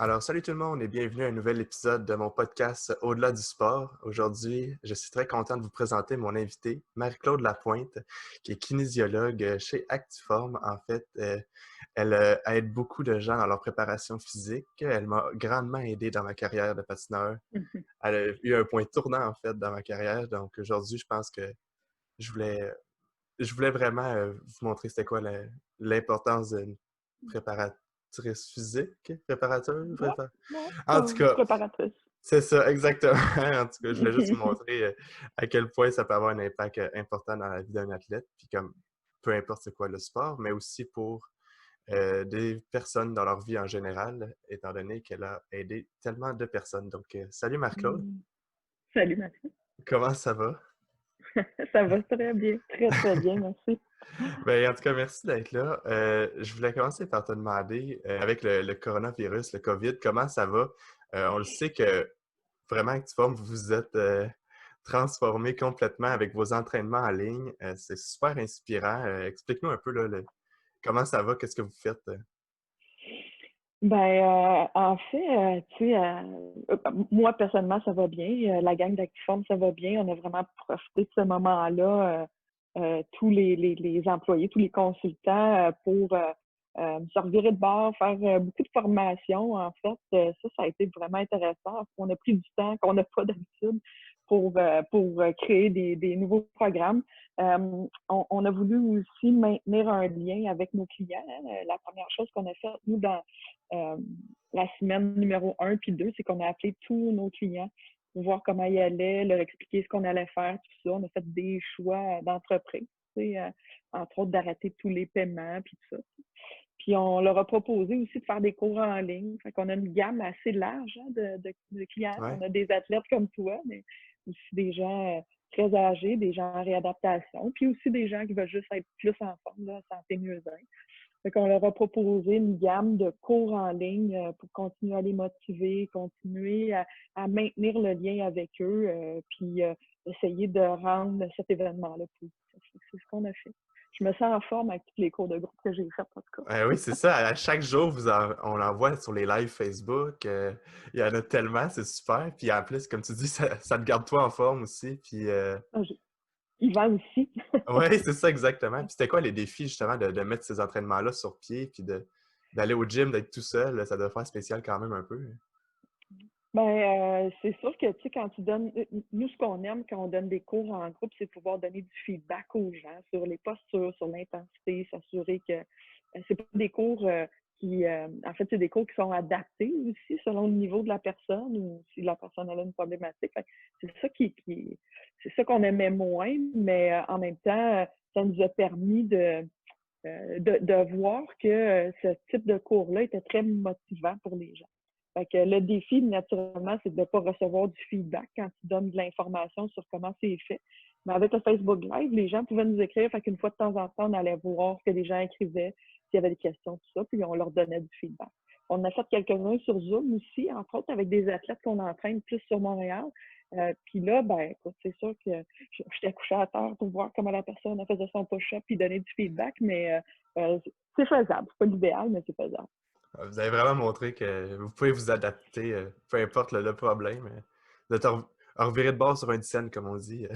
Alors, salut tout le monde et bienvenue à un nouvel épisode de mon podcast Au-delà du sport. Aujourd'hui, je suis très content de vous présenter mon invitée, Marie-Claude Lapointe, qui est kinésiologue chez Actiform. En fait, elle aide beaucoup de gens dans leur préparation physique. Elle m'a grandement aidé dans ma carrière de patineur. Mhm. Elle a eu un point tournant, en fait, dans ma carrière. Donc, aujourd'hui, je pense que je voulais, je voulais vraiment vous montrer c'était quoi l'importance d'une préparatrice physique, préparateur, Ouais, ouais, en tout cas, préparatrice. c'est ça, exactement. En tout cas, je voulais juste vous montrer à quel point ça peut avoir un impact important dans la vie d'un athlète, puis comme peu importe c'est quoi le sport, mais aussi pour des personnes dans leur vie en général, étant donné qu'elle a aidé tellement de personnes. Donc, salut Marc-Claude, Mm. Salut Mathieu. comment ça va? Ça va très bien, très très bien, merci. Ben, en tout cas, merci d'être là. Je voulais commencer par te demander, avec le coronavirus, le COVID, comment ça va? On le sait que vraiment, Actiform, vous vous êtes transformé complètement avec vos entraînements en ligne. C'est super inspirant. Explique-nous un peu là, comment ça va, qu'est-ce que vous faites? En fait, tu sais, moi personnellement, ça va bien. La gang d'Actiform, ça va bien. On a vraiment profité de ce moment-là, tous les employés, tous les consultants, pour se revirer de bord, faire beaucoup de formations. En fait, ça a été vraiment intéressant. On a pris du temps qu'on n'a pas d'habitude pour créer des nouveaux programmes. On a voulu aussi maintenir un lien avec nos clients, hein. La première chose qu'on a faite, nous, dans euh, la semaine numéro 1 puis 2, c'est qu'on a appelé tous nos clients pour voir comment ils allaient, leur expliquer ce qu'on allait faire, tout ça. On a fait des choix d'entreprise, tu sais, entre autres d'arrêter tous les paiements puis tout ça. Puis on leur a proposé aussi de faire des cours en ligne. Fait qu'on a une gamme assez large, hein, de clients. Ouais. On a des athlètes comme toi, mais aussi des gens très âgés, des gens en réadaptation, puis aussi des gens qui veulent juste être plus en forme, là, santé mieux-être. Fait qu'on leur a proposé une gamme de cours en ligne pour continuer à les motiver, continuer à maintenir le lien avec eux, puis essayer de rendre cet événement-là positif. C'est ce qu'on a fait. Je me sens en forme avec tous les cours de groupe que j'ai fait, en tout cas. Oui, c'est ça. À chaque jour, on l'envoie sur les lives Facebook. Il y en a tellement, c'est super. Puis en plus, comme tu dis, ça te garde toi en forme aussi. Puis Ah, Yvan aussi. oui, c'est ça exactement. Puis c'était quoi les défis justement de mettre ces entraînements-là sur pied, puis d'aller au gym, d'être tout seul, ça doit faire spécial quand même un peu. C'est sûr que, tu sais, quand tu donnes, nous, ce qu'on aime quand on donne des cours en groupe, c'est pouvoir donner du feedback aux gens sur les postures, sur l'intensité, s'assurer que c'est pas des cours en fait, c'est des cours qui sont adaptés aussi selon le niveau de la personne ou si la personne a une problématique. Fait que c'est ça c'est ça qu'on aimait moins, mais en même temps, ça nous a permis de voir que ce type de cours-là était très motivant pour les gens. Fait que le défi, naturellement, c'est de ne pas recevoir du feedback quand tu donnes de l'information sur comment c'est fait. Mais avec le Facebook Live, les gens pouvaient nous écrire. Fait qu'une fois de temps en temps, on allait voir ce que les gens écrivaient, s'il y avait des questions, tout ça, puis on leur donnait du feedback. On a fait quelques-uns sur Zoom aussi, entre autres avec des athlètes qu'on entraîne plus sur Montréal. Puis là, écoute, c'est sûr que j'étais couchée à terre pour voir comment la personne a fait son push-up puis donner du feedback, mais c'est faisable. C'est pas l'idéal, mais c'est faisable. Vous avez vraiment montré que vous pouvez vous adapter, peu importe le problème. Vous êtes reviré de bord sur une scène, comme on dit.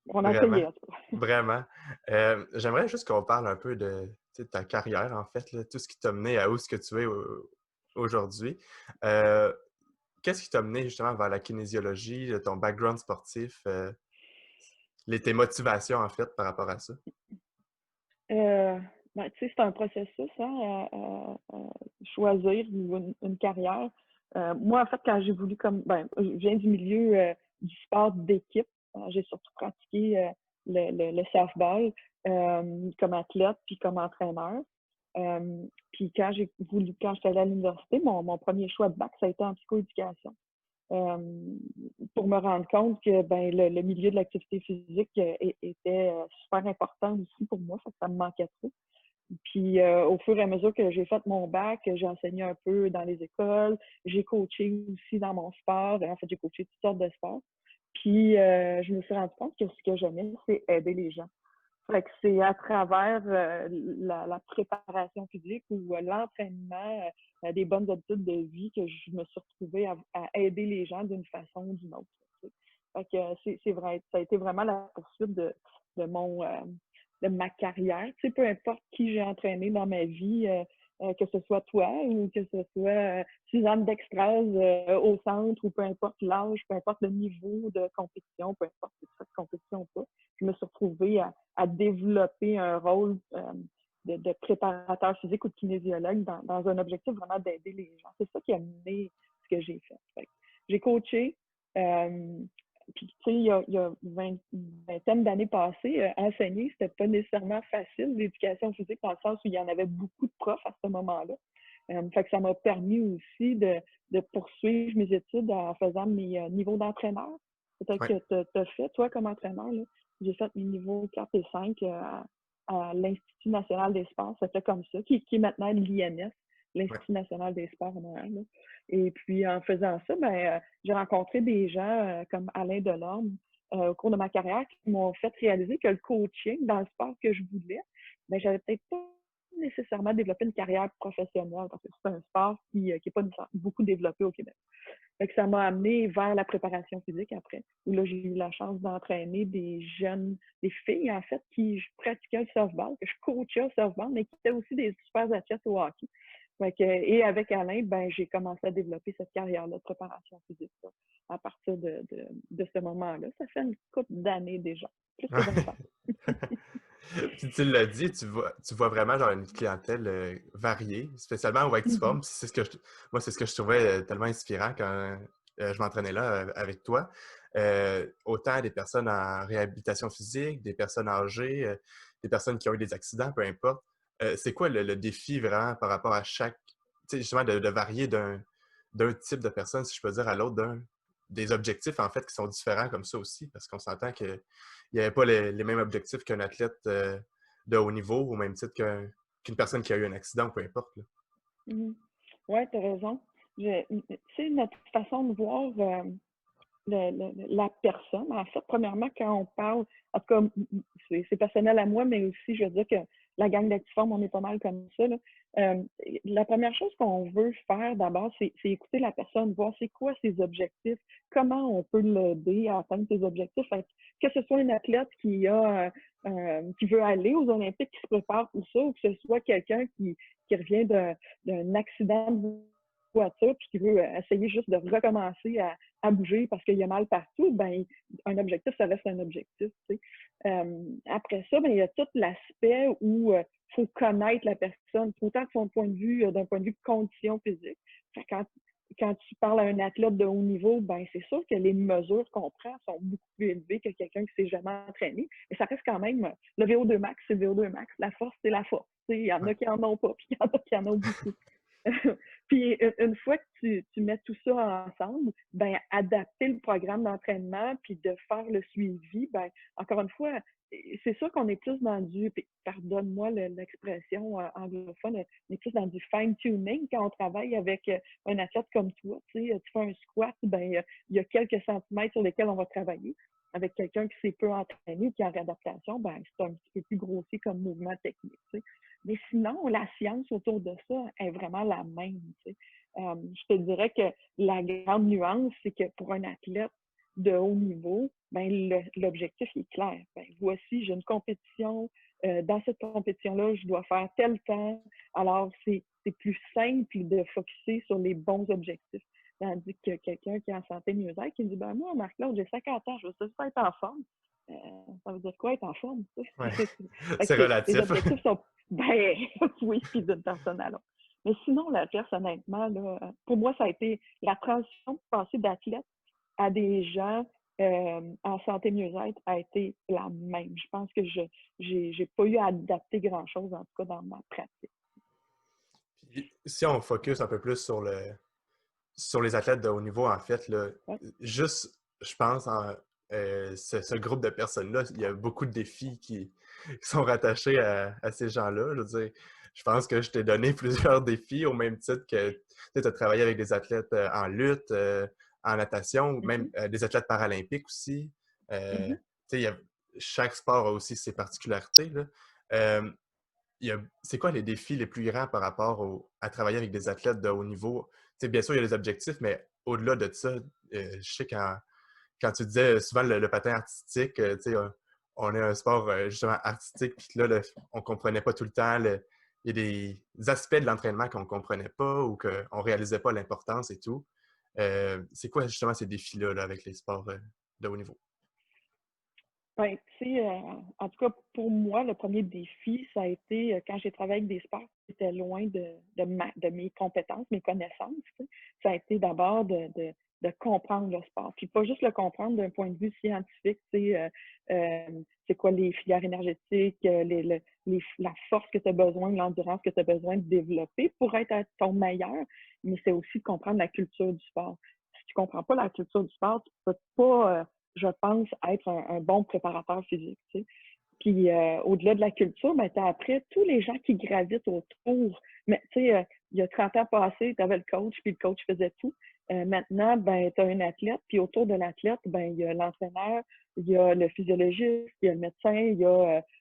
On a Vraiment, essayé, en tout cas. vraiment. J'aimerais juste qu'on parle un peu de tu sais, ta carrière, en fait, là, tout ce qui t'a mené à où ce que tu es aujourd'hui. Euh, Qu'est-ce qui t'a mené justement vers la kinésiologie, ton background sportif, tes motivations, en fait, par rapport à ça? Euh, Tu sais, c'est un processus, hein, choisir une carrière. Moi, en fait, quand j'ai voulu je viens du milieu du sport d'équipe. J'ai surtout pratiqué le softball comme athlète puis comme entraîneur. Puis quand j'étais allée à l'université, mon premier choix de bac, ça a été en psychoéducation. Euh, pour me rendre compte que le milieu de l'activité physique était super important aussi pour moi, ça me manquait trop. Puis au fur et à mesure que j'ai fait mon bac, j'ai enseigné un peu dans les écoles, j'ai coaché aussi dans mon sport. En fait, j'ai coaché toutes sortes de sports. Puis je me suis rendu compte que ce que j'aimais, c'est aider les gens. Fait que c'est à travers la préparation physique ou l'entraînement des bonnes habitudes de vie que je me suis retrouvée à aider les gens d'une façon ou d'une autre. Tu sais. Fait que c'est vrai, ça a été vraiment la poursuite de mon de ma carrière. Tu sais, peu importe qui j'ai entraîné dans ma vie, que ce soit toi ou que ce soit Suzanne Dextraz au centre ou peu importe l'âge, peu importe le niveau de compétition, peu importe si tu fais de compétition ou pas, je me suis retrouvée à développer un rôle de préparateur physique ou de kinésiologue dans un objectif vraiment d'aider les gens. C'est ça qui a mené ce que j'ai fait. J'ai coaché, puis tu sais, il y a une vingtaine d'années passées, enseigner, c'était pas nécessairement facile, l'éducation physique, dans le sens où il y en avait beaucoup de profs à ce moment-là. Fait que ça m'a permis aussi de poursuivre mes études en faisant mes niveaux d'entraîneur. Peut-être Ouais. que tu as fait, toi, comme entraîneur, là. J'ai fait mes niveaux 4 et 5 à l'Institut national des sports. C'était comme ça, qui est maintenant l'INS, Ouais. l'Institut national des sports à Montréal. Là. Et puis, en faisant ça, j'ai rencontré des gens comme Alain Delorme au cours de ma carrière qui m'ont fait réaliser que le coaching dans le sport que je voulais, j'avais peut-être pas nécessairement développé une carrière professionnelle parce que c'est un sport qui n'est pas beaucoup développé au Québec. Fait que ça m'a amené vers la préparation physique après, où là, j'ai eu la chance d'entraîner des jeunes, des filles en fait, qui pratiquaient le softball, que je coachais au softball, mais qui étaient aussi des super athlètes au hockey. Fait que, et avec Alain, j'ai commencé à développer cette carrière-là de préparation physique là, à partir de ce moment-là. Ça fait une couple d'années déjà, plus que 20 ans. Puis tu l'as dit, tu vois vraiment genre une clientèle variée, spécialement au Wactiform. Mhm. Moi, c'est ce que je trouvais tellement inspirant quand je m'entraînais là avec toi. Autant des personnes en réhabilitation physique, des personnes âgées, des personnes qui ont eu des accidents, peu importe. C'est quoi le défi vraiment par rapport à chaque, tu sais, justement de varier d'un type de personne, si je peux dire, à l'autre, des objectifs en fait qui sont différents comme ça aussi, parce qu'on s'entend que il n'y avait pas les mêmes objectifs qu'un athlète de haut niveau, au même titre qu'une personne qui a eu un accident, peu importe. Là. Mhm. Ouais, tu as raison. Tu sais, notre façon de voir la personne. En fait, premièrement, quand on parle, en tout cas, c'est personnel à moi, mais aussi, je veux dire que la gang d'Actiform, on est pas mal comme ça. Là. La première chose qu'on veut faire d'abord, c'est écouter la personne, voir c'est quoi ses objectifs, comment on peut l'aider à atteindre ses objectifs. Fait que ce soit un athlète qui veut aller aux Olympiques, qui se prépare pour ça, ou que ce soit quelqu'un qui revient d'un accident de voiture puis qui veut essayer juste de recommencer à bouger parce qu'il y a mal partout, un objectif, ça reste un objectif. Tu sais. Après ça, il y a tout l'aspect où il faut connaître la personne, autant de son point de vue, d'un point de vue condition physique. Quand tu parles à un athlète de haut niveau, c'est sûr que les mesures qu'on prend sont beaucoup plus élevées que quelqu'un qui ne s'est jamais entraîné. Mais ça reste quand même, le VO2 max, c'est le VO2 max. La force, c'est la force. Il y en Ouais. a qui en ont pas, puis il y en a qui en ont beaucoup. Puis une fois que tu mets tout ça ensemble, adapter le programme d'entraînement puis de faire le suivi, encore une fois, c'est sûr qu'on est plus dans pardonne-moi l'expression anglophone, on est plus dans du fine-tuning quand on travaille avec un athlète comme toi. Tu fais un squat, il y a quelques centimètres sur lesquels on va travailler. Avec quelqu'un qui s'est peu entraîné ou qui est en réadaptation, c'est un petit peu plus grossier comme mouvement technique. Tu sais. Mais sinon, la science autour de ça est vraiment la même. Tu sais. Je te dirais que la grande nuance, c'est que pour un athlète de haut niveau, l'objectif est clair. Voici, j'ai une compétition. Dans cette compétition-là, je dois faire tel temps. Alors, c'est plus simple de focusser sur les bons objectifs. Tandis que quelqu'un qui est en santé mieux-être, qui me dit moi, Marc-Claude, j'ai 50 ans, je veux juste être en forme. Ça veut dire quoi être en forme? Ouais. Fait C'est que les relatif. objectifs sont oui, puis d'une personne à l'autre. Mais sinon, la perse, honnêtement, là, pour moi, ça a été la transition de passer d'athlète à des gens en santé mieux-être a été la même. Je pense que je n'ai pas eu à adapter grand-chose, en tout cas dans ma pratique. Puis, si on focus un peu plus sur les athlètes de haut niveau, en fait, là, Ouais. juste, je pense, ce groupe de personnes-là, il y a beaucoup de défis qui sont rattachés à ces gens-là. Je veux dire, je pense que je t'ai donné plusieurs défis au même titre que tu as travaillé avec des athlètes en lutte, en natation, ou même Mhm. des athlètes paralympiques aussi. Mhm. Tu sais, chaque sport a aussi ses particularités, là. C'est quoi les défis les plus grands par rapport à travailler avec des athlètes de haut niveau? Tu sais, bien sûr, il y a les objectifs, mais au-delà de ça, je sais quand tu disais souvent le patin artistique, tu sais, on est un sport justement artistique, puis là, on ne comprenait pas tout le temps. Il y a des aspects de l'entraînement qu'on ne comprenait pas ou qu'on ne réalisait pas l'importance et tout. C'est quoi justement ces défis-là là, avec les sports de haut niveau? Ben, tu sais, en tout cas, pour moi, le premier défi, ça a été quand j'ai travaillé avec des sports qui étaient loin de mes compétences, mes connaissances. Tu sais. Ça a été d'abord de comprendre le sport. Puis pas juste le comprendre d'un point de vue scientifique, tu sais, c'est quoi les filières énergétiques, la force que tu as besoin, l'endurance que tu as besoin de développer pour être à ton meilleur, mais c'est aussi de comprendre la culture du sport. Si tu comprends pas la culture du sport, tu peux pas je pense, être un bon préparateur physique. Tu sais. Puis au-delà de la culture, ben, tu as après tous les gens qui gravitent autour. Mais tu sais, il y a 30 ans passés, tu avais le coach, puis le coach faisait tout. Maintenant, ben, tu as un athlète, puis autour de l'athlète, ben, il y a l'entraîneur, il y a le physiologiste, il y a le médecin, il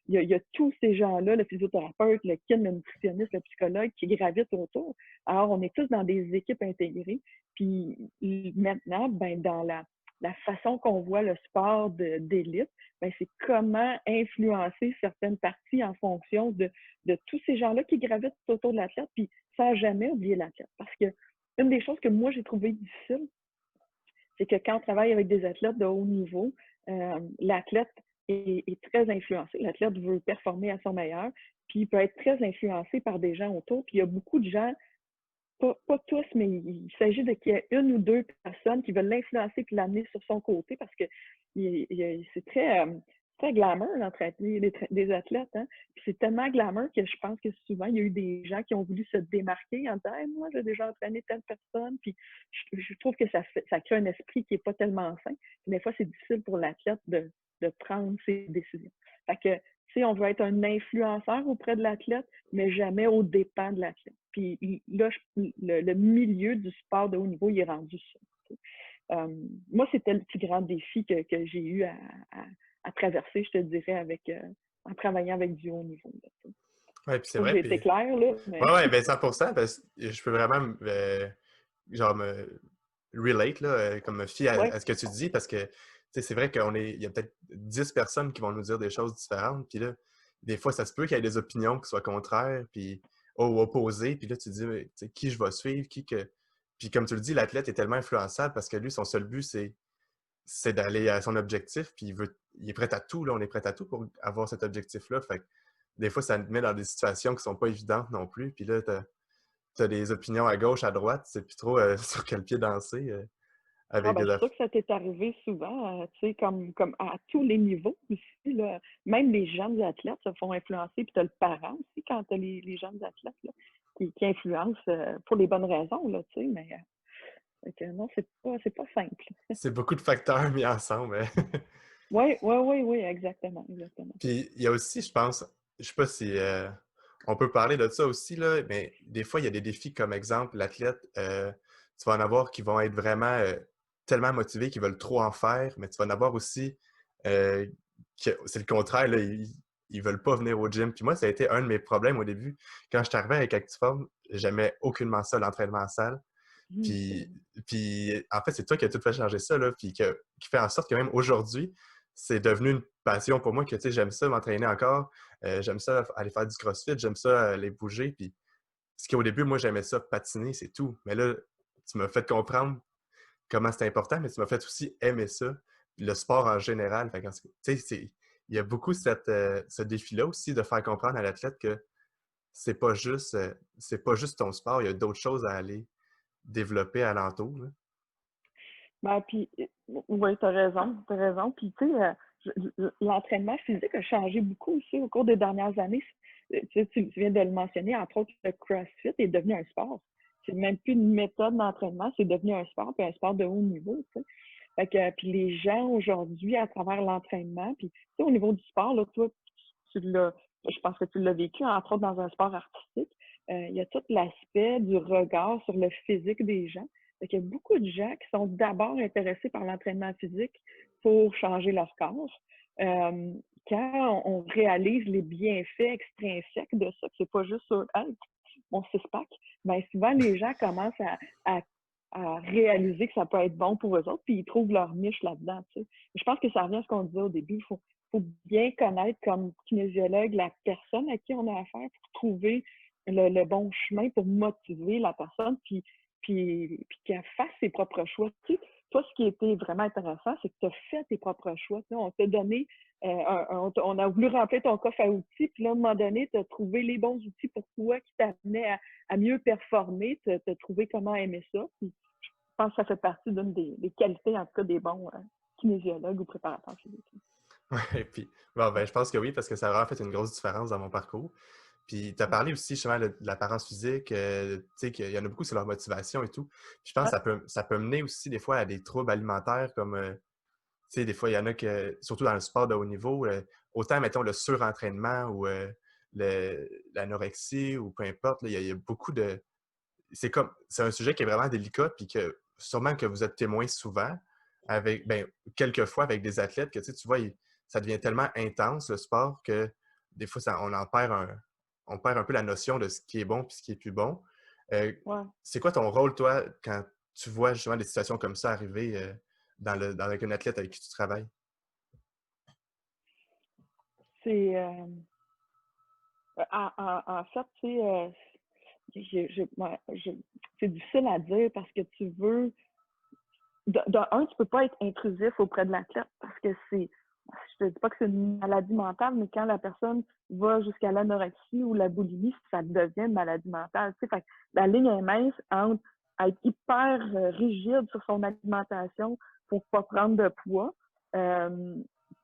y a tous ces gens-là, le physiothérapeute, le kin, le nutritionniste, le psychologue qui gravitent autour. Alors, on est tous dans des équipes intégrées. Puis maintenant, ben, dans la façon qu'on voit le sport d'élite, ben, c'est comment influencer certaines parties en fonction de tous ces gens-là qui gravitent autour de l'athlète, puis sans jamais oublier l'athlète. Parce que une des choses que moi, j'ai trouvé difficile, c'est que quand on travaille avec des athlètes de haut niveau, l'athlète est très influencé. L'athlète veut performer à son meilleur, puis il peut être très influencé par des gens autour. Puis il y a beaucoup de gens pas tous, mais il s'agit de qu'il y ait une ou deux personnes qui veulent l'influencer et l'amener sur son côté parce que c'est très glamour d'entraîner des athlètes. Hein? Puis c'est tellement glamour que je pense que souvent, il y a eu des gens qui ont voulu se démarquer en disant hey, moi, j'ai déjà entraîné telle personne. Puis je trouve que ça crée un esprit qui n'est pas tellement sain. Puis des fois, c'est difficile pour l'athlète de prendre ses décisions. Fait que, tu sais, on veut être un influenceur auprès de l'athlète, mais jamais aux dépens de l'athlète. Puis là, le milieu du sport de haut niveau, il est rendu ça. Moi, c'était le plus grand défi que j'ai eu à traverser, je te dirais, en travaillant avec du haut niveau. Oui, puis c'est Faut que vrai. j'ai Puis... été claire, là. Mais... Ouais, ouais, ben 100%, parce que je peux vraiment genre me relate, là, comme me fier ouais. à ce que tu dis, parce que tu sais, c'est vrai il y a peut-être 10 personnes qui vont nous dire des choses différentes, puis là, des fois, ça se peut qu'il y ait des opinions qui soient contraires, puis ou opposées, puis là, tu te dis, tu sais, qui je vais suivre, qui que... Puis comme tu le dis, l'athlète est tellement influençable parce que lui, son seul but, c'est d'aller à son objectif, puis il est prêt à tout, là, on est prêt à tout pour avoir cet objectif-là, fait que des fois, ça te met dans des situations qui sont pas évidentes non plus, puis là, t'as des opinions à gauche, à droite, tu sais plus trop sur quel pied danser Ah avec ben, des je suis affaires. sûre que ça t'est arrivé souvent, tu sais, comme à tous les niveaux aussi, là. Même les jeunes athlètes se font influencer, puis tu as le parent aussi quand tu as les jeunes athlètes là, qui influencent pour les bonnes raisons, là, tu sais, mais non, c'est pas simple. C'est beaucoup de facteurs mis ensemble. Hein. Oui, oui, oui, oui, exactement, exactement. Puis il y a aussi, je pense, je sais pas si on peut parler de ça aussi, là, mais des fois, il y a des défis comme exemple, l'athlète, tu vas en avoir qui vont être vraiment tellement motivés qu'ils veulent trop en faire, mais tu vas en avoir aussi euh, que c'est le contraire, là, ils veulent pas venir au gym. Puis moi, ça a été un de mes problèmes au début. Quand je suis arrivé avec Actiform, j'aimais aucunement ça, l'entraînement en salle. C'est Puis, vrai. puis en fait, c'est toi qui as tout fait changer ça, là, puis qui fait en sorte que même aujourd'hui, c'est devenu une passion pour moi que, tu sais, j'aime ça m'entraîner encore, j'aime ça aller faire du crossfit, j'aime ça aller bouger, puis ce qu'au début, moi, j'aimais ça patiner, c'est tout. Mais là, tu m'as fait comprendre comment c'est important, mais tu m'as fait aussi aimer ça, le sport en général. Fait que, tu sais, il y a beaucoup ce défi-là aussi de faire comprendre à l'athlète que c'est pas juste ton sport, il y a d'autres choses à aller développer alentour. Là. Ben, puis, oui, t'as raison, t'as raison. Puis, tu sais, l'entraînement physique a changé beaucoup aussi au cours des dernières années. Tu viens de le mentionner, entre autres, le CrossFit est devenu un sport. C'est même plus une méthode d'entraînement, c'est devenu un sport, puis un sport de haut niveau, tu sais. Fait que, puis les gens aujourd'hui, à travers l'entraînement, puis tu sais, au niveau du sport, là, toi, je pense que tu l'as vécu, entre autres dans un sport artistique, il y a tout l'aspect du regard sur le physique des gens. Fait qu'il y a beaucoup de gens qui sont d'abord intéressés par l'entraînement physique pour changer leur corps. euh, quand on réalise les bienfaits extrinsèques de ça, que c'est pas juste sur hey, mon six-pack, ben souvent les gens commencent à, à réaliser que ça peut être bon pour eux autres, puis ils trouvent leur niche là-dedans. Tu sais. Je pense que ça revient à ce qu'on disait au début. Faut bien connaître comme kinésiologue la personne à qui on a affaire pour trouver le bon chemin pour motiver la personne, puis qu'elle fasse ses propres choix. Tu sais, toi, ce qui était vraiment intéressant, c'est que tu as fait tes propres choix. Tu sais, on t'a donné, on a voulu remplir ton coffre à outils, puis là, à un moment donné, tu as trouvé les bons outils pour toi qui t'amenaient à mieux performer, tu as trouvé comment aimer ça. Puis, je pense que ça fait partie d'une des qualités, en tout cas, des bons kinésiologues ou préparateurs physiques. Ouais, puis bon, ben, je pense que oui, parce que ça a vraiment fait une grosse différence dans mon parcours. Puis tu as parlé aussi justement de l'apparence physique, tu sais, qu'il y en a beaucoup, c'est leur motivation et tout. Puis je pense que Ouais, ça peut mener aussi des fois à des troubles alimentaires comme, tu sais, des fois, il y en a que, surtout dans le sport de haut niveau, autant, mettons, le surentraînement ou l'anorexie ou peu importe, là, il y a beaucoup de... C'est un sujet qui est vraiment délicat, puis que sûrement que vous êtes témoin souvent, avec, ben, quelques fois avec des athlètes, que tu vois, ça devient tellement intense, le sport, que des fois, on perd un peu la notion de ce qui est bon puis ce qui est plus bon. Euh, ouais. c'est quoi ton rôle, toi, quand tu vois justement des situations comme ça arriver avec un athlète avec qui tu travailles? C'est en fait, tu sais, c'est difficile à dire parce que tu veux. Un, tu peux pas être intrusif auprès de l'athlète parce que je te dis pas que c'est une maladie mentale, mais quand la personne va jusqu'à l'anorexie ou la boulimie, ça devient une maladie mentale. Tu sais, fait que la ligne est mince entre être hyper rigide sur son alimentation pour pas prendre de poids, euh,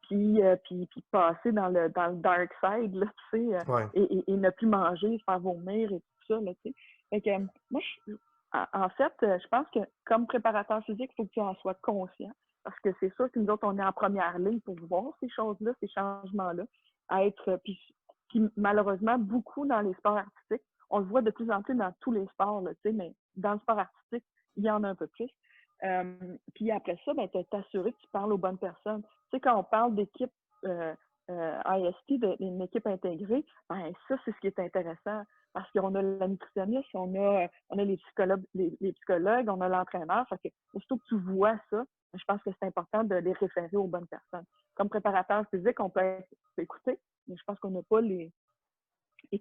puis passer dans le dark side, là, tu sais, Ouais, et ne plus manger, se faire vomir et tout ça, là, tu sais. Fait que, moi, en fait, je pense que comme préparateur physique, il faut que tu en sois conscient. Parce que c'est sûr que nous autres, on est en première ligne pour voir ces choses-là, ces changements-là. Puis malheureusement, beaucoup dans les sports artistiques, on le voit de plus en plus dans tous les sports, là, mais dans le sport artistique, il y en a un peu plus. Puis après ça, ben, t'assurer que tu parles aux bonnes personnes. Tu sais, quand on parle d'équipe IST, d'une équipe intégrée, ben, ça, c'est ce qui est intéressant parce qu'on a la nutritionniste, on a les psychologues, on a l'entraîneur. Fait que, aussitôt que tu vois ça, je pense que c'est important de les référer aux bonnes personnes. Comme préparateur physique, on peut écouter, mais je pense qu'on n'a pas les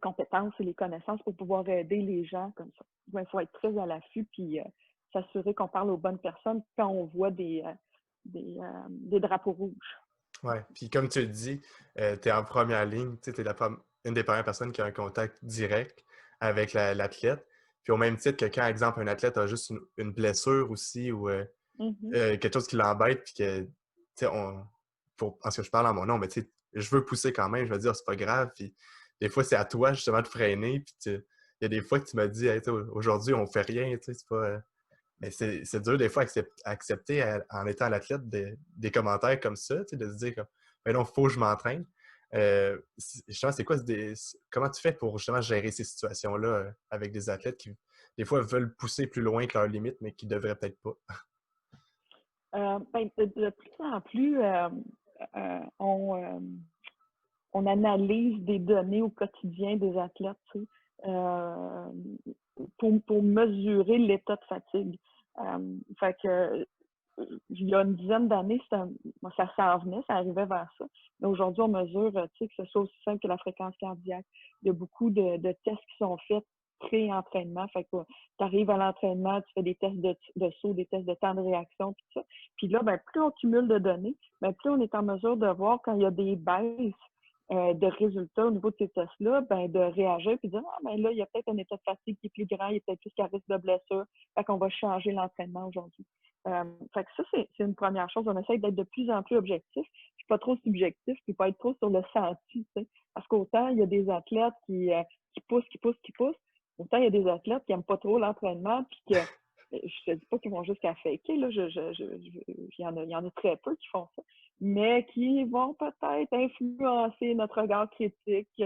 compétences et les connaissances pour pouvoir aider les gens comme ça. Il faut être très à l'affût puis s'assurer qu'on parle aux bonnes personnes quand on voit des drapeaux rouges. ouais. Puis comme tu le dis, tu es en première ligne, tu es une des premières personnes qui a un contact direct avec l'athlète. Puis au même titre que quand, exemple, un athlète a juste une blessure aussi ou Mhm. quelque chose qui l'embête, puis que, tu sais, parce que je parle en mon nom, mais tu sais, je veux pousser quand même, je veux dire, c'est pas grave. Puis des fois, c'est à toi justement de freiner. Puis il y a des fois que tu m'as dit, hey, aujourd'hui, on fait rien, tu sais, c'est pas. Mais c'est dur des fois accepter en étant l'athlète des commentaires comme ça, tu sais, de se dire comme, ben non, il faut que je m'entraîne. Justement, comment tu fais pour justement gérer ces situations-là avec des athlètes qui, des fois, veulent pousser plus loin que leurs limites, mais qui devraient peut-être pas? Ben, de plus en plus, euh, on, euh, on analyse des données au quotidien des athlètes, tu sais, pour mesurer l'état de fatigue. Fait que il y a une dizaine d'années, ça s'en venait, ça arrivait vers ça. Mais aujourd'hui, on mesure, tu sais, que ce soit aussi simple que la fréquence cardiaque. Il y a beaucoup de tests qui sont faits pré-entraînement. Fait que tu arrives à l'entraînement, tu fais des tests de saut, des tests de temps de réaction, tout ça. Puis là, ben, plus on cumule de données, ben, plus on est en mesure de voir quand il y a des baisses de résultats au niveau de ces tests-là, ben, de réagir et de dire, ah, ben là, il y a peut-être un état de fatigue qui est plus grand, il y a peut-être plus qu'à risque de blessure, fait qu'on va changer l'entraînement aujourd'hui. Fait que ça, c'est une première chose. On essaie d'être de plus en plus objectif, puis pas trop subjectif, puis pas être trop sur le senti, tu sais. Parce qu'autant, il y a des athlètes qui poussent, qui poussent, qui poussent, autant il y a des athlètes qui n'aiment pas trop l'entraînement, puis que je te dis pas qu'ils vont jusqu'à faker, là, il y en a très peu qui font ça, mais qui vont peut-être influencer notre regard critique.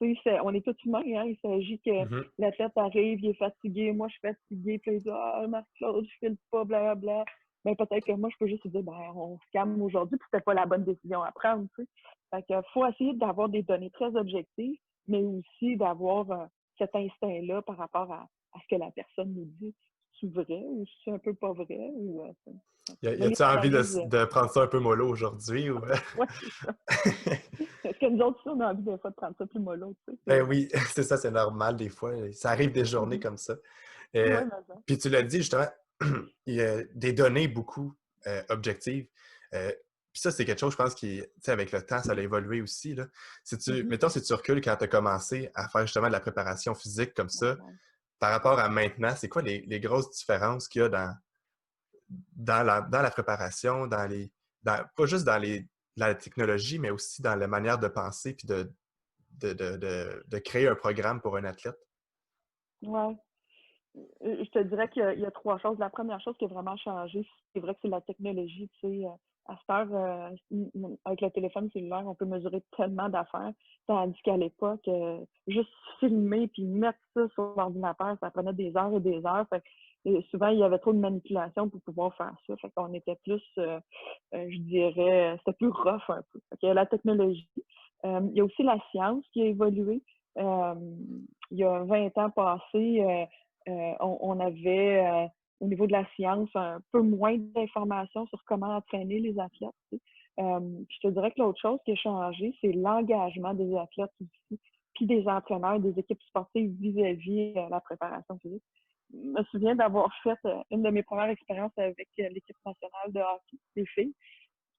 On est tous humains, hein? Il s'agit que Mhm. l'athlète arrive, il est fatigué, moi je suis fatiguée, puis il dit ah, Marc-Claude, je file pas, blablabla. ben peut-être que moi, je peux juste dire, ben on se calme aujourd'hui, puis c'était pas la bonne décision à prendre, tu sais. Fait que faut essayer d'avoir des données très objectives, mais aussi d'avoir cet instinct-là par rapport à ce que la personne nous dit. C'est vrai ou c'est un peu pas vrai? Ou, Y mais les a-tu envie analyses, de prendre ça un peu mollo aujourd'hui? Ou... ouais, c'est ça. Est-ce que nous autres, on a envie des fois de prendre ça plus mollo, tu sais? Ben oui, c'est ça, c'est normal des fois. Ça arrive des journées Mhm. comme ça. Ouais, Euh, mais ça. Puis tu l'as dit justement, il y a des données beaucoup objectives. Puis ça, c'est quelque chose, je pense, qui, tu sais, avec le temps, ça a évolué aussi. Là. Mhm. Mettons, si tu recules quand tu as commencé à faire justement de la préparation physique comme Ouais, ça, ouais. par rapport à maintenant, c'est quoi les grosses différences qu'il y a dans la préparation, pas juste dans la technologie, mais aussi dans la manière de penser puis de créer un programme pour un athlète? Ouais. Je te dirais qu'il y a trois choses. La première chose qui a vraiment changé, c'est vrai que c'est la technologie. Tu sais, à cette heure, avec le téléphone cellulaire, on peut mesurer tellement d'affaires, tandis qu'à l'époque, juste filmer puis mettre ça sur l'ordinateur, ça prenait des heures et des heures. Fait que, souvent, il y avait trop de manipulation pour pouvoir faire ça. Fait qu'on était plus, je dirais, c'était plus rough un peu. Fait qu'il y a la technologie. Il y a aussi la science qui a évolué. Euh, il y a 20 ans passés, on avait, au niveau de la science, un peu moins d'informations sur comment entraîner les athlètes. Tu sais. Je te dirais que l'autre chose qui a changé, c'est l'engagement des athlètes aussi, puis des entraîneurs, des équipes sportives vis-à-vis la préparation physique. Je me souviens d'avoir fait une de mes premières expériences avec l'équipe nationale de hockey, des filles.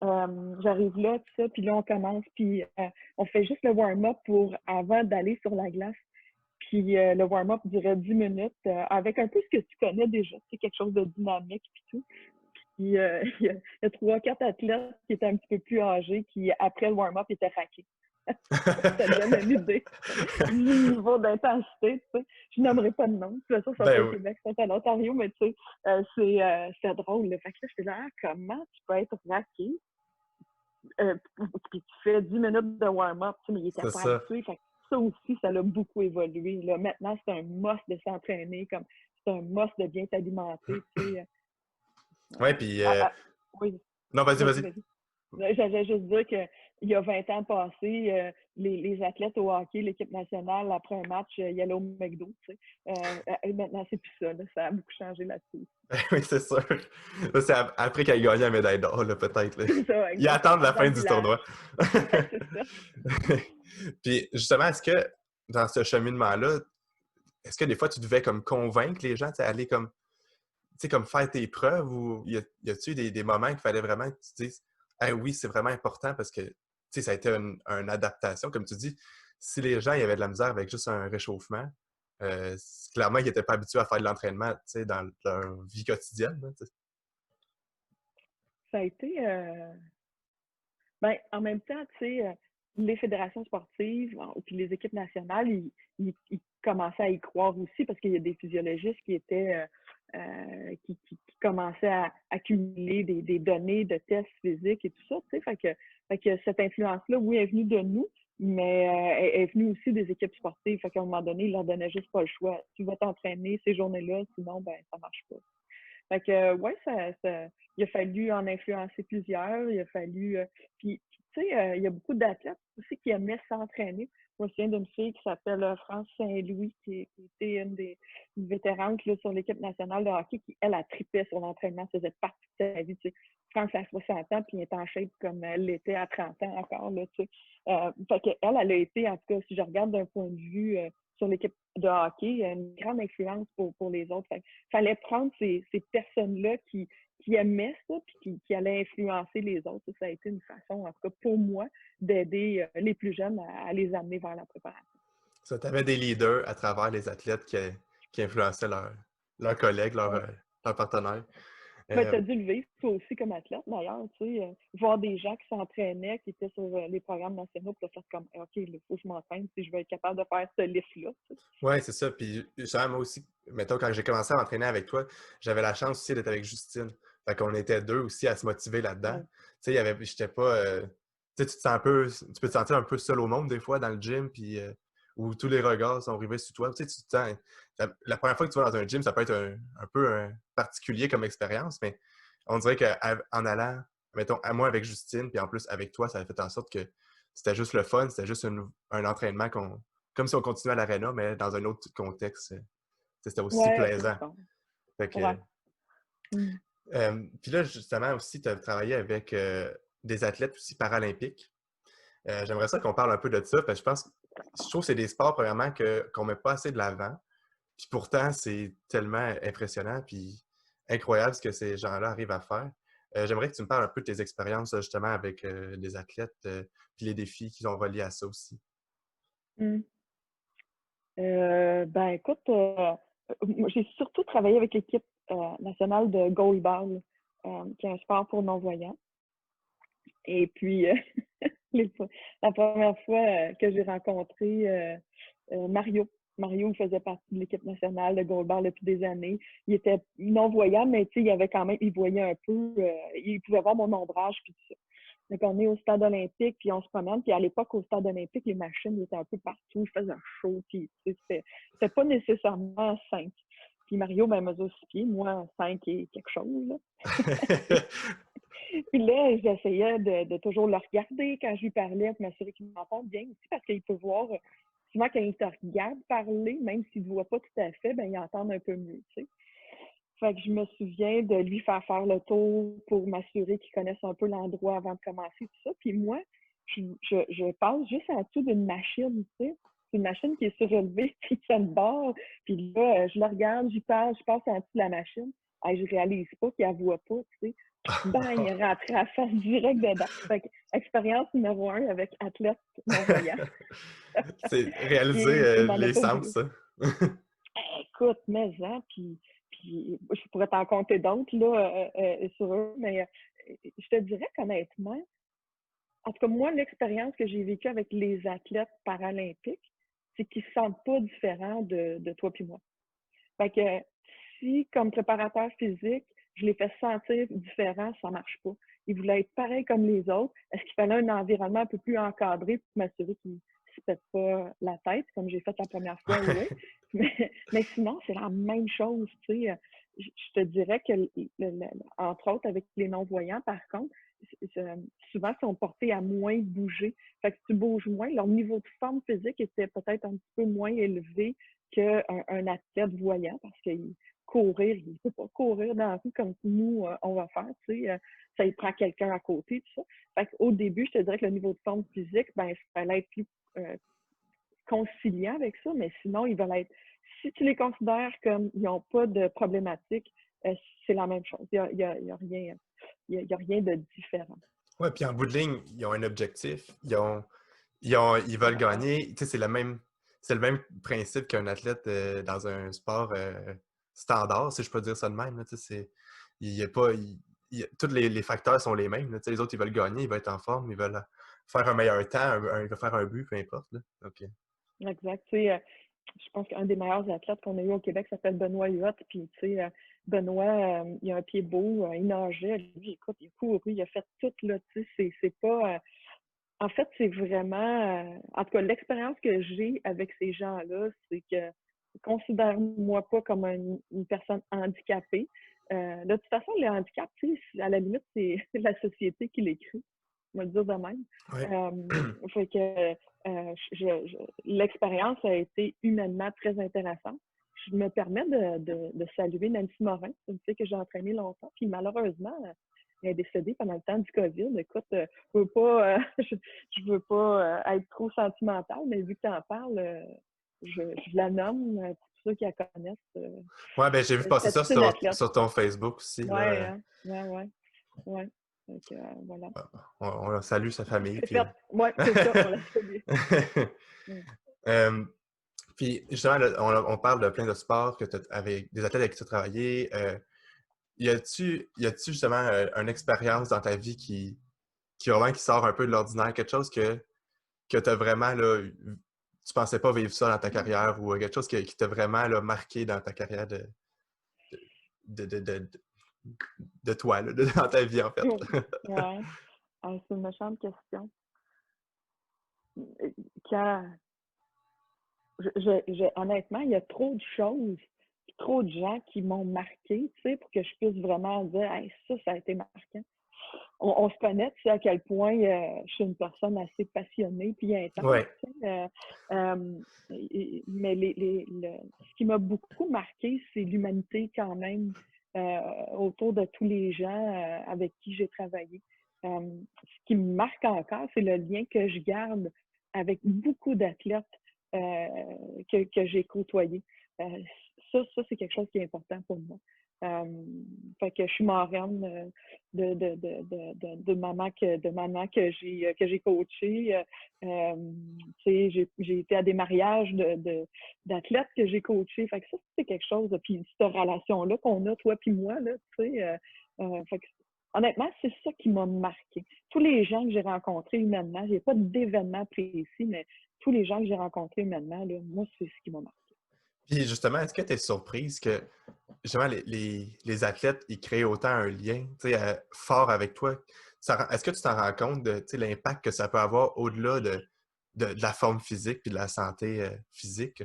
J'arrive là, tout ça, puis là, on commence, puis on fait juste le warm-up pour avant d'aller sur la glace. Puis le warm-up durait 10 minutes avec un peu ce que tu connais déjà, c'est quelque chose de dynamique puis tout. Puis il y a 3-4 athlètes qui étaient un petit peu plus âgés qui, après le warm-up, étaient raqués. Ça te donne une idée du niveau d'intensité, tu sais. Je nommerai pas de nom. De toute façon, ils sont pas Ben au oui. Québec, ils sont en Ontario, mais tu sais, c'est drôle. Là. Fait que là, j'étais là, ah, comment tu peux être raqué? Puis tu fais 10 minutes de warm-up, tu sais, mais il était C'est pas ça. habitué. Fait que ça aussi, ça l'a beaucoup évolué. Là. Maintenant, c'est un must de s'entraîner, comme c'est un must de bien s'alimenter, tu sais. Ouais, puis Ah, ah, oui, non, vas-y, vas-y, vas-y. vas-y. J'allais juste dire qu'il y a 20 ans passés, les athlètes au hockey, l'équipe nationale, après un match, ils allaient au McDo. Tu sais. Maintenant, c'est plus ça. Là, ça a beaucoup changé là-dessus. Ben oui, c'est sûr. Là, c'est après qu'elle ait gagné la médaille d'or, là, peut-être. Là. C'est ça, Ils attendent exactement, la dans fin le du village. tournoi. C'est ça. Puis justement, est-ce que dans ce cheminement-là, est-ce que des fois tu devais comme convaincre les gens, tu sais, aller comme, tu sais, comme faire tes preuves ou y a-tu eu des moments qu'il fallait vraiment que tu dises, ah oui, c'est vraiment important parce que, tu sais, ça a été une adaptation, comme tu dis. Si les gens, y avaient de la misère avec juste un réchauffement, clairement, ils n'étaient pas habitués à faire de l'entraînement, tu sais, dans leur vie quotidienne. Là, tu sais. Ça a été, ben, en même temps, tu sais, les fédérations sportives, puis les équipes nationales, ils commençaient à y croire aussi parce qu'il y a des physiologistes qui étaient, qui commençaient à accumuler des données de tests physiques et tout ça, tu sais. Fait que cette influence-là, oui, est venue de nous, mais est venue aussi des équipes sportives. Fait qu'à un moment donné, ils leur donnaient juste pas le choix. Tu vas t'entraîner ces journées-là, sinon, ben, ça marche pas. Fait que, ouais, il a fallu en influencer plusieurs. Il a fallu. Puis, tu sais, il y a beaucoup d'athlètes aussi qui aimaient s'entraîner. Moi, je viens d'une fille qui s'appelle France Saint-Louis, qui était une vétérante là, sur l'équipe nationale de hockey, qui, elle, a tripé sur l'entraînement, faisait partie de sa vie. Tu sais. France a 60 ans, puis elle est en shape comme elle l'était à 30 ans encore. Là, tu sais. Fait qu'elle, elle a été, en tout cas, si je regarde d'un point de vue sur l'équipe de hockey, une grande influence pour les autres. Fait fallait prendre ces personnes-là qui aimaient ça puis qui allaient influencer les autres. Ça a été une façon, en tout cas pour moi, d'aider les plus jeunes à les amener vers la préparation. Ça, tu avais des leaders à travers les athlètes qui influençaient leurs collègues, Ouais. leurs partenaires. Ben, tu as dû le vivre, toi aussi, comme athlète, d'ailleurs, tu sais, voir des gens qui s'entraînaient, qui étaient sur les programmes nationaux, pour faire comme, OK, il faut que je m'entraîne si je veux être capable de faire ce lift-là. Tu sais. Oui, c'est ça. Puis, justement, moi aussi, mettons, quand j'ai commencé à m'entraîner avec toi, j'avais la chance aussi d'être avec Justine. Fait qu'on était deux aussi à se motiver là-dedans. Ouais. Tu sais, j'étais pas. Tu sais, tu te sens un peu. Tu peux te sentir un peu seul au monde des fois dans le gym, puis où tous les regards sont rivés sur toi. Tu sais, tu te sens. La première fois que tu vas dans un gym, ça peut être un peu particulier comme expérience, mais on dirait qu'en allant, mettons, à moi avec Justine, puis en plus avec toi, ça a fait en sorte que c'était juste le fun, c'était juste un entraînement comme si on continuait à l'aréna, mais dans un autre contexte. C'était aussi Ouais, c'est plaisant. ça. Fait Ouais. que, Mm. puis là, justement, aussi, tu as travaillé avec des athlètes aussi paralympiques. J'aimerais ça qu'on parle un peu de ça, parce que je trouve que c'est des sports, premièrement, qu'on ne met pas assez de l'avant. Puis pourtant, c'est tellement impressionnant puis incroyable ce que ces gens-là arrivent à faire. J'aimerais que tu me parles un peu de tes expériences, justement, avec les athlètes, puis les défis qu'ils ont reliés à ça aussi. Mm. Ben écoute, moi, j'ai surtout travaillé avec l'équipe nationale de goalball, qui est un sport pour non-voyants. Et puis, les la première fois que j'ai rencontré Mario. Mario faisait partie de l'équipe nationale de goalball depuis des années. Il était non-voyant, mais il avait quand même, il voyait un peu, il pouvait voir mon ombrage puis tout ça. Donc, on est au stade olympique, puis on se promène. Puis à l'époque, au stade olympique, les machines étaient un peu partout, il faisait chaud, puis c'était pas nécessairement 5. Puis Mario, ben, mesure 6 pieds, moi, 5 et quelque chose, là. Puis là, j'essayais de toujours le regarder quand je lui parlais pour m'assurer qu'il m'entend bien aussi, parce qu'il peut voir, souvent quand il te regarde parler, même s'il ne voit pas tout à fait, ben il entend un peu mieux, tu sais. Fait que je me souviens de lui faire le tour pour m'assurer qu'il connaisse un peu l'endroit avant de commencer, tout ça. Puis moi, je passe juste en dessous d'une machine, tu sais. C'est une machine qui est surélevée, puis qui a une barre. Puis là, je la regarde, j'y passe, je passe en dessous de la machine. Hey, je réalise pas qu'il la voit pas, tu sais. Bang, il est rentré à face direct dedans. Fait que, expérience numéro 1 avec athlète non-voyant. C'est réaliser Il m'en a les pas sens, voulu. ça. Écoute, mais hein, puis je pourrais t'en compter d'autres là, sur eux, mais je te dirais qu'honnêtement, en tout cas, moi, l'expérience que j'ai vécue avec les athlètes paralympiques, c'est qu'ils ne se sentent pas différents de toi puis moi. Fait que si, comme préparateur physique, je les fais sentir différents, ça ne marche pas. Ils voulaient être pareils comme les autres. Est-ce qu'il fallait un environnement un peu plus encadré pour m'assurer qu'ils ne se pètent pas la tête, comme j'ai fait la première fois? Oui. Mais sinon, c'est la même chose. Tu sais. Je te dirais que, entre autres, avec les non-voyants, par contre, souvent, ils sont portés à moins bouger. Fait que si tu bouges moins, leur niveau de forme physique était peut-être un petit peu moins élevé qu'un athlète voyant parce qu'il courir, il ne peut pas courir dans la rue comme nous, on va faire, tu sais, ça il prend quelqu'un à côté, tout ça. Fait qu'au début, je te dirais que le niveau de forme physique, ben, il fallait être plus conciliant avec ça, mais sinon, ils veulent être, si tu les considères comme ils n'ont pas de problématique, c'est la même chose. Il y a rien, il y a rien de différent. Ouais, puis en bout de ligne, ils ont un objectif, ils veulent Ouais. gagner. Tu sais, c'est le même principe qu'un athlète dans un sport standard, si je peux dire ça de même. Là, tu sais, il y a pas, tous les facteurs sont les mêmes. Là, tu sais, les autres, ils veulent gagner, ils veulent être en forme, ils veulent faire un meilleur temps, ils veulent faire un but, peu importe. Là. Donc, Exact. Tu sais, je pense qu'un des meilleurs athlètes qu'on a eu au Québec s'appelle Benoît Huot. Puis, tu sais, Benoît, il a un pied beau, il nageait. Lui, écoute, il a couru, il a fait tout, là. Tu sais, c'est pas. En fait, c'est vraiment. En tout cas, l'expérience que j'ai avec ces gens-là, c'est que considère-moi pas comme une personne handicapée. De toute façon, le handicap, tu sais, à la limite, c'est la société qui l'écrit. On va le dire de même. ouais. Fait que l'expérience a été humainement très intéressante. Je me permets de saluer Nancy Morin, une fille que j'ai entraînée longtemps, puis malheureusement, elle est décédée pendant le temps du COVID. Écoute, je veux pas, je veux pas être trop sentimentale, mais vu que tu en parles, je la nomme pour ceux qui la connaissent. Ouais, ben j'ai vu passer C'était ça toute une athlète. sur ton Facebook aussi. Ouais, Là. hein? Ouais. Ouais. Donc, voilà. On salue sa famille. C'est Puis, fait. Ouais, c'est ça, on la salue. Mm. Euh, puis justement, là, on parle de plein de sports avec des athlètes avec qui tu as travaillé. Y a-tu justement une expérience dans ta vie qui sort un peu de l'ordinaire, quelque chose que tu as vraiment, là, tu pensais pas vivre ça dans ta carrière ou quelque chose qui t'a vraiment là, marqué dans ta carrière de, de, de, de- de toi, là, dans ta vie en fait? Ouais. C'est une méchante question. Quand, honnêtement, il y a trop de choses trop de gens qui m'ont marqué, tu sais, pour que je puisse vraiment dire, hey, ça a été marquant. On se connaît, tu sais à quel point je suis une personne assez passionnée puis intense. Ouais. Tu sais, mais ce qui m'a beaucoup marqué, c'est l'humanité quand même autour de tous les gens avec qui j'ai travaillé. Ce qui me marque encore, c'est le lien que je garde avec beaucoup d'athlètes que j'ai côtoyés. Ça, c'est quelque chose qui est important pour moi. Fait que je suis marraine de maman que j'ai coachée. J'ai été à des mariages d'athlètes que j'ai coachés. Fait que ça, c'est quelque chose. Puis cette relation-là qu'on a, toi puis moi, là, tu sais, fait que, honnêtement, c'est ça qui m'a marqué. Tous les gens que j'ai rencontrés humainement, il n'y a pas d'événement précis, mais tous les gens que j'ai rencontrés humainement, là, moi, c'est ce qui m'a marqué. Puis justement, est-ce que tu es surprise que justement les athlètes, ils créent autant un lien fort avec toi? Est-ce que tu t'en rends compte de l'impact que ça peut avoir au-delà de la forme physique puis de la santé physique?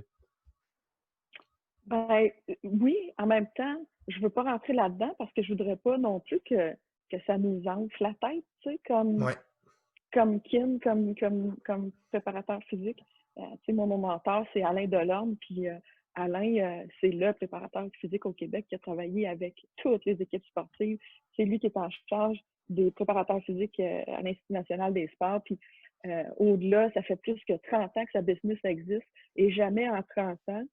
Ben, oui, en même temps, je veux pas rentrer là-dedans parce que je voudrais pas non plus que ça nous enfle la tête, tu sais, Ouais. comme Kim, comme préparateur physique. Tu sais, mon mentor, c'est Alain Delorme, puis Alain, c'est le préparateur physique au Québec qui a travaillé avec toutes les équipes sportives. C'est lui qui est en charge des préparateurs physiques à l'Institut national des sports. Puis au-delà, ça fait plus que 30 ans que sa business existe et jamais en 30 ans,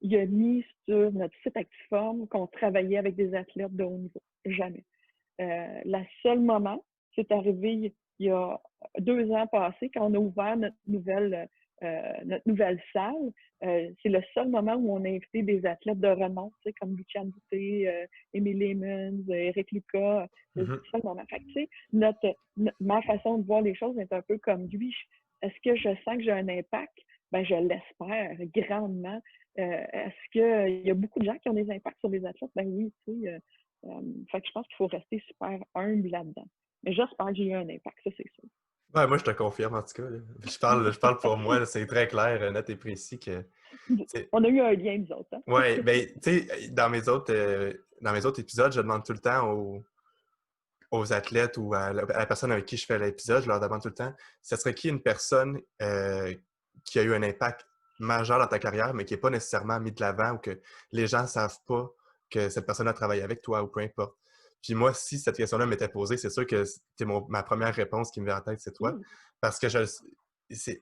il a mis sur notre site Actiform qu'on travaillait avec des athlètes de haut niveau. Jamais. Le seul moment, c'est arrivé il y a 2 ans passés, quand on a ouvert notre nouvelle salle. C'est le seul moment où on a invité des athlètes de renom, tu sais, comme Luciane Boutet, Emily Lemons, Eric Lucas. C'est le Mhm. seul moment. Fait que, tu sais, ma façon de voir les choses est un peu comme lui. Est-ce que je sens que j'ai un impact? Ben, je l'espère grandement. Est-ce qu'il y a beaucoup de gens qui ont des impacts sur les athlètes? Ben oui, tu sais. Fait que je pense qu'il faut rester super humble là-dedans. Mais j'espère que j'ai eu un impact, ça c'est sûr. Ouais, moi, je te confirme en tout cas, là. Je parle pour moi, là, c'est très clair, net et précis que. On a eu un lien, nous autres. Hein? Ouais, ben, tu sais, dans mes autres épisodes, je demande tout le temps aux athlètes ou à la personne avec qui je fais l'épisode, je leur demande tout le temps, ce serait qui une personne qui a eu un impact majeur dans ta carrière, mais qui n'est pas nécessairement mis de l'avant ou que les gens ne savent pas que cette personne a travaillé avec toi ou peu importe. Puis moi, si cette question-là m'était posée, c'est sûr que c'était ma première réponse qui me vient en tête, c'est toi. Mm. Parce que c'est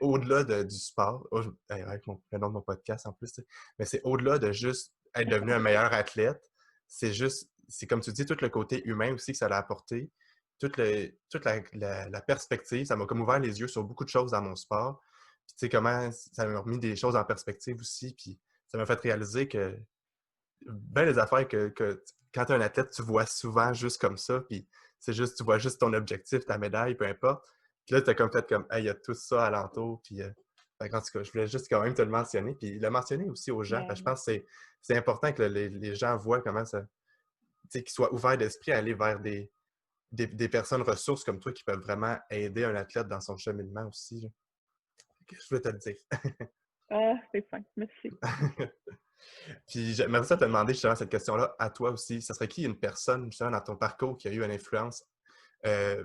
au-delà du sport. Oh, avec le nom de mon podcast en plus, tu sais. Mais c'est au-delà de juste être devenu un meilleur athlète. C'est comme tu dis, tout le côté humain aussi que ça a apporté, toute la perspective. Ça m'a comme ouvert les yeux sur beaucoup de choses dans mon sport. Puis tu sais, comment ça m'a remis des choses en perspective aussi. Puis ça m'a fait réaliser que ben les affaires que quand tu es un athlète, tu vois souvent juste comme ça. Puis c'est juste, tu vois juste ton objectif, ta médaille, peu importe. Puis là, tu as comme fait comme, hey, il y a tout ça alentour. Puis fait en tout cas, je voulais juste quand même te le mentionner. Puis le mentionner aussi aux gens. Parce que je Ben, pense que c'est important que les gens voient comment ça, qu'ils soient ouverts d'esprit à aller vers des personnes ressources comme toi qui peuvent vraiment aider un athlète dans son cheminement aussi, là. Je voulais te le dire. c'est fin. Merci. Puis j'aimerais ça te demander justement cette question-là à toi aussi. Ça serait qui une personne justement dans ton parcours qui a eu une influence euh,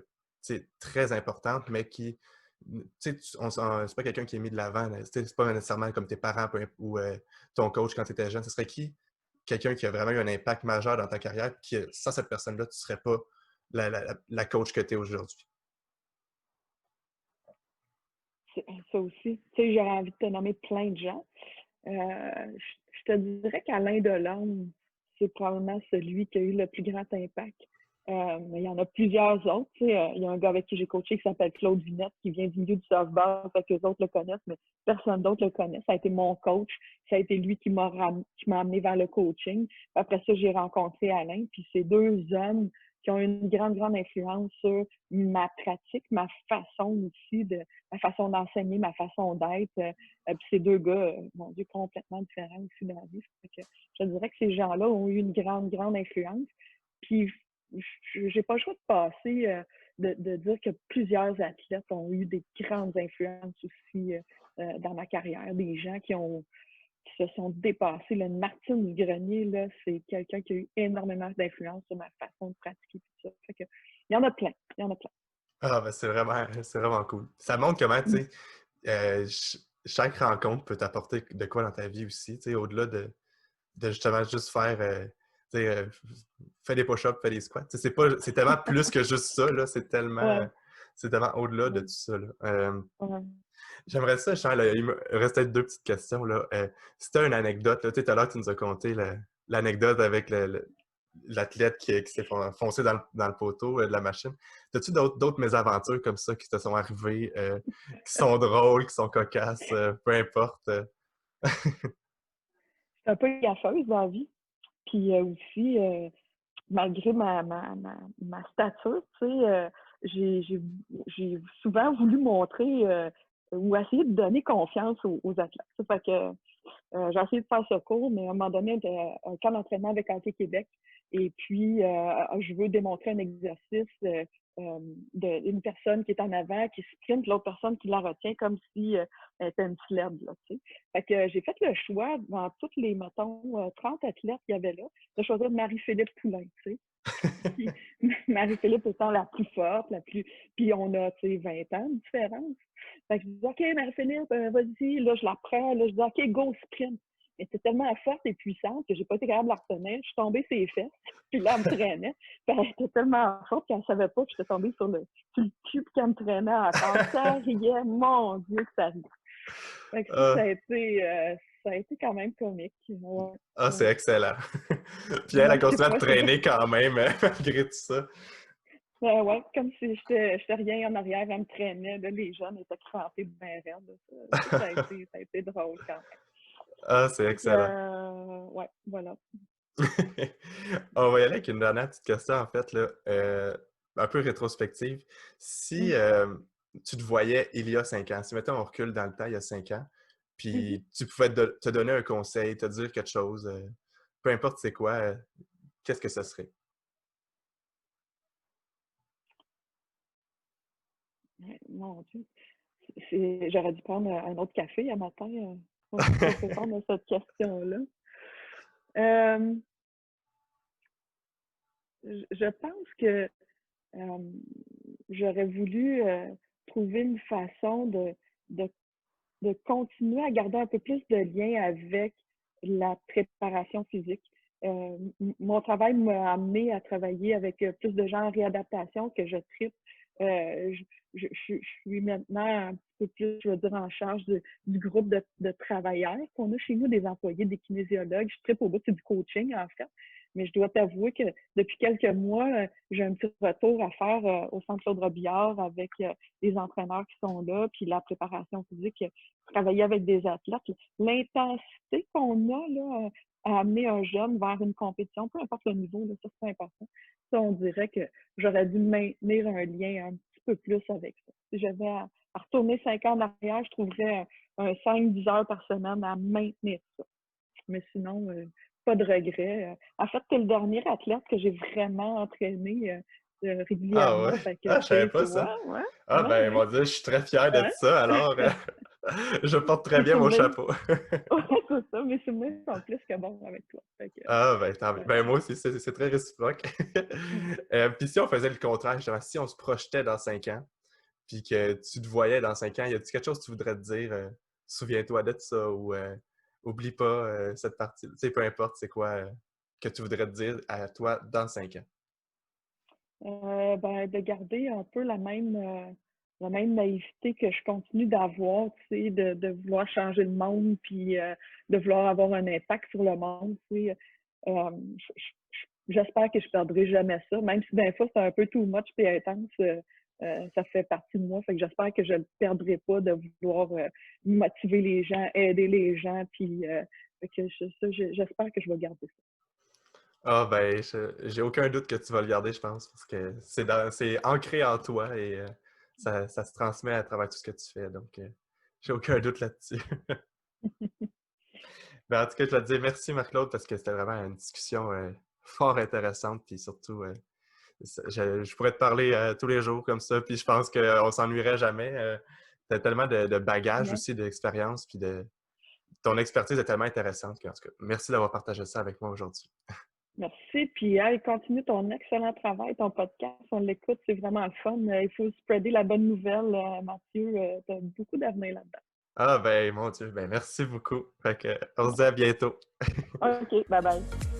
très importante, mais qui, c'est pas quelqu'un qui est mis de l'avant, là. C'est pas nécessairement comme tes parents ou ton coach quand tu étais jeune. Ce serait qui quelqu'un qui a vraiment eu un impact majeur dans ta carrière, puis sans cette personne-là, tu ne serais pas la coach que tu es aujourd'hui? Ça aussi. Tu sais, j'aurais envie de te nommer plein de gens. Je te dirais qu'Alain Delorme, c'est probablement celui qui a eu le plus grand impact. Mais il y en a plusieurs autres. Tu sais, il y a un gars avec qui j'ai coaché qui s'appelle Claude Vinette, qui vient du milieu du softball, fait que les autres le connaissent, mais personne d'autre le connaît. Ça a été mon coach. Ça a été lui qui m'a amené vers le coaching. Après ça, j'ai rencontré Alain. Puis ces deux hommes qui ont une grande, grande influence sur ma pratique, ma façon aussi ma façon d'enseigner, ma façon d'être. Puis ces deux gars, mon Dieu, complètement différents aussi dans la vie. Fait que je dirais que ces gens-là ont eu une grande, grande influence. Puis j'ai pas le choix de passer, de dire que plusieurs athlètes ont eu des grandes influences aussi dans ma carrière. Des gens qui se sont dépassés. Là, Martine Grenier, là, c'est quelqu'un qui a eu énormément d'influence sur ma façon de pratiquer tout ça. Fait que, il y en a plein. Il y en a plein. Ah, ben c'est vraiment cool. Ça montre comment, tu Mm. sais, chaque rencontre peut t'apporter de quoi dans ta vie aussi, tu sais, au-delà de justement juste faire, tu sais, fais des push-ups, fais des squats. Tu sais, c'est tellement plus que juste ça, là. Ouais, C'est tellement au-delà de tout ouais, ça, là. ouais. J'aimerais ça, Charles, il me reste peut-être deux petites questions, là. Si tu as une anecdote, là, tu sais, tout à l'heure, tu nous as conté l'anecdote avec l'athlète qui s'est foncé dans le poteau de la machine. As-tu d'autres mésaventures comme ça qui te sont arrivées, qui sont drôles, qui sont cocasses, peu importe? Je suis un peu gaffeuse dans la vie. Puis aussi, malgré ma stature, tu sais, j'ai souvent voulu montrer ou essayer de donner confiance aux athlètes. Ça fait que j'ai essayé de faire ce cours, mais à un moment donné, il y a un camp d'entraînement avec Hockey Québec. Et puis, je veux démontrer un exercice d'une personne qui est en avant, qui sprint, l'autre personne qui la retient comme si elle était une sled, là, tu sais. Fait que j'ai fait le choix, dans toutes les, mettons, 30 athlètes qu'il y avait là, de choisir Marie-Philippe Poulain, tu sais. Puis Marie-Philippe étant la plus forte, la plus... Puis on a, tu sais, 20 ans de différence. Fait que je dis, OK, Marie-Philippe, vas-y. Là, je la prends. Là, je dis, OK, go, sprint. Mais c'était tellement forte et puissante que j'ai pas été capable de la retenir. Je suis tombée sur les fesses. Puis là, elle me traînait. Puis elle était tellement forte qu'elle savait pas que j'étais tombée sur le cul puis qu'elle me traînait encore. Ça riait. Mon Dieu, que ça riait. Fait que Ah, ça a été quand même comique. Ouais, c'est ouais. excellent. Puis elle a Ouais, je sais continué à pas, te je sais pas. traîner quand même, malgré tout ça. Ouais, comme si j'étais rien en arrière, elle me traînait. Là, les jeunes étaient crampés bien raides. Ça a été drôle quand même. Ah, c'est Fait que, excellent. ouais, voilà. On va y aller avec une dernière petite question, en fait, là, un peu rétrospective. Si Mm. tu te voyais il y a 5 ans, si mettons on recule dans le temps il y a 5 ans, Mhm. puis tu pouvais te donner un conseil, te dire quelque chose, peu importe c'est quoi, qu'est-ce que ce serait? Ouais, mon Dieu. J'aurais dû prendre un autre café un matin pour répondre à cette question-là. Euh, je pense que euh, j'aurais voulu trouver une façon de de continuer à garder un peu plus de lien avec la préparation physique. Mon travail m'a amené à travailler avec plus de gens en réadaptation que je tripe. Je suis maintenant un petit peu plus, je veux dire, en charge du groupe de travailleurs qu'on a chez nous, des employés, des kinésiologues. Je tripe au bout, c'est du coaching en fait. Mais je dois t'avouer que depuis quelques mois, j'ai un petit retour à faire au Centre Claude Robillard avec les entraîneurs qui sont là, puis la préparation physique, travailler avec des athlètes. L'intensité qu'on a là, à amener un jeune vers une compétition, peu importe le niveau, là, ça c'est important. Ça, on dirait que j'aurais dû maintenir un lien un petit peu plus avec ça. Si j'avais à retourner 5 ans en arrière, je trouverais un 5-10 heures par semaine à maintenir ça. Mais sinon, pas de regret. En fait, c'est le dernier athlète que j'ai vraiment entraîné Ah ouais? régulièrement. Fait que, Ah, je savais pas tu ça. vois, ouais, Ah ouais, ben, ouais. mon Dieu, je suis très fier de Ouais. ça, alors je porte très Mes bien mon souvenirs, chapeau. ouais, c'est ça, mes souvenirs sont plus que bons avec toi. Fait que, Ah ben, tant mieux. ouais. Ben moi aussi, c'est très réciproque. Mm. Puis si on faisait le contraire, justement, si on se projetait dans 5 ans, puis que tu te voyais dans 5 ans, y a-t-il quelque chose que tu voudrais te dire, souviens-toi de ça, ou oublie pas cette partie, tu sais, peu importe c'est quoi que tu voudrais te dire à toi dans 5 ans. Ben, de garder un peu la même naïveté que je continue d'avoir, tu sais, de vouloir changer le monde, puis de vouloir avoir un impact sur le monde, tu sais. Euh, J'espère que je perdrai jamais ça, même si des fois c'est un peu too much et intense, ça fait partie de moi. Fait que j'espère que je ne perdrai pas de vouloir motiver les gens, aider les gens, puis fait que j'espère que je vais garder ça. Ah ben, j'ai aucun doute que tu vas le garder, je pense, parce que c'est ancré en toi et ça se transmet à travers tout ce que tu fais, donc j'ai aucun doute là-dessus. Ben, en tout cas, je vais te dire merci, Marc-Claude, parce que c'était vraiment une discussion fort intéressante, puis surtout, je pourrais te parler tous les jours comme ça, puis je pense qu'on s'ennuierait jamais. T'as tellement de bagages Ouais. aussi, d'expérience, puis ton expertise est tellement intéressante en tout cas, merci d'avoir partagé ça avec moi aujourd'hui. Merci. Puis, hey, continue ton excellent travail, ton podcast. On l'écoute, c'est vraiment le fun. Il faut spreader la bonne nouvelle, Mathieu. Tu as beaucoup d'avenir là-dedans. Ah ben, mon Dieu, ben merci beaucoup. Fait que, on se dit à bientôt. OK, bye bye.